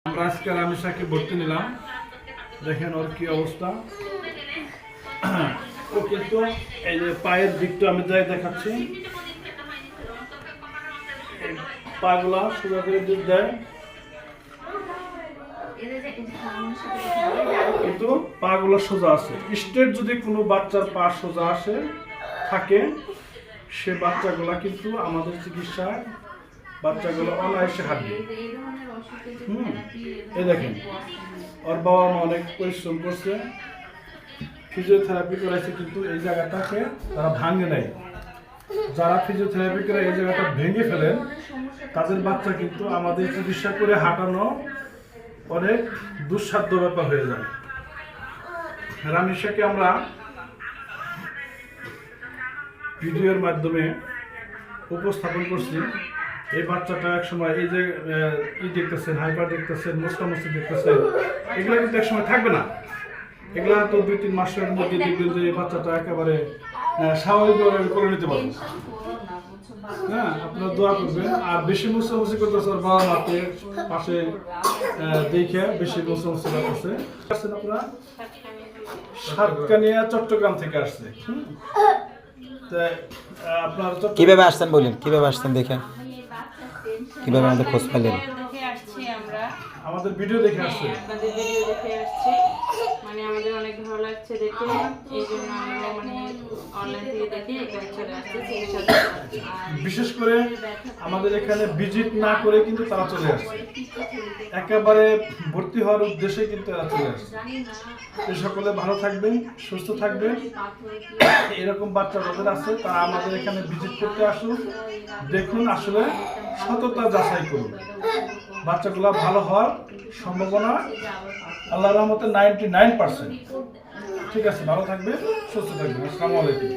আমরা আজকে রামিসাকে ভর্তি নিলাম, দেখেন ওর কি অবস্থা। ও কিন্তু এই যে পায়ের দিকটা আমি দেখাচ্ছি, পাগুলা সোজা করে দিক দেয়, কিন্তু পাগুলো সোজা আছে। স্ট্রেট যদি কোনো বাচ্চার পা সোজা আসে থাকে, সে বাচ্চাগুলা কিন্তু আমাদের চিকিৎসায় বাচ্চাগুলো অনায়াসে হাঁটবে। এই দেখেন ওর বাবা মা অনেক পরিশ্রম করছে, ফিজিওথেরাপি করেছে, কিন্তু এই জায়গাটাকে তারা ভাঙে নেয়। যারা ফিজিওথেরাপি করে এই জায়গাটা ভেঙে ফেলেন, তাদের বাচ্চা কিন্তু আমাদের চিকিৎসা করে হাঁটানো অনেক দুঃসাধ্য ব্যাপার হয়ে যায়। রামিসাকে আমরা ভিডিওর মাধ্যমে উপস্থাপন করছি। এই বাচ্চাটা এক সময় এই যে দেখতেছেন, হাইপার দেখতেছেন, মোস্টামস্তি দেখতেছেন, এগুলো কিন্তু এক সময় থাকবে না। এগুলা তো 2-3 মাসের মধ্যে দেখবেন যে এই বাচ্চাটা একেবারে স্বাভাবিকভাবে করে নিতে পারবে। হ্যাঁ, আপনারা দোয়া করবেন। আর বেশি মোস্টামস্তি করতেছে ওর বাবা মাকে পাশে দেখে বেশি মোস্টামস্তি করতেছে। আসছেন আপনারা সাতকানিয়া চট্টগ্রাম থেকে আসছে। আপনার কিভাবে আসছেন বলেন, কিভাবে আসছেন দেখেন, কিভাবে আমাদের খোঁজ পেলেন? আমাদের ভিডিও দেখে আসছে। আপনাদের ভিডিও দেখে আসছে, মানে আমাদের অনেক ভালো লাগছে দেখে, এই জন্য আমরা মানে অনলাইন থেকে দেখে এখানে চলে আসছি চিকিৎসা। বিশেষ করে আমাদের এখানে ভিজিট না করে কিন্তু তারা চলে আসছে, একেবারে ভর্তি হওয়ার উদ্দেশ্যে কিন্তু তারা চলে আসছে। সকলে ভালো থাকবেন, সুস্থ থাকবেন। এরকম বাচ্চা যাদের আছে তারা আমাদের এখানে ভিজিট করতে আসুন, দেখুন, আসলে সততা যাচাই করুন। বাচ্চাগুলো ভালো হওয়ার সম্ভাবনা আল্লাহর রহমতে 99%। ঠিক আছে, ভালো থাকবেন, সুস্থ থাকবেন। আসসালামু আলাইকুম।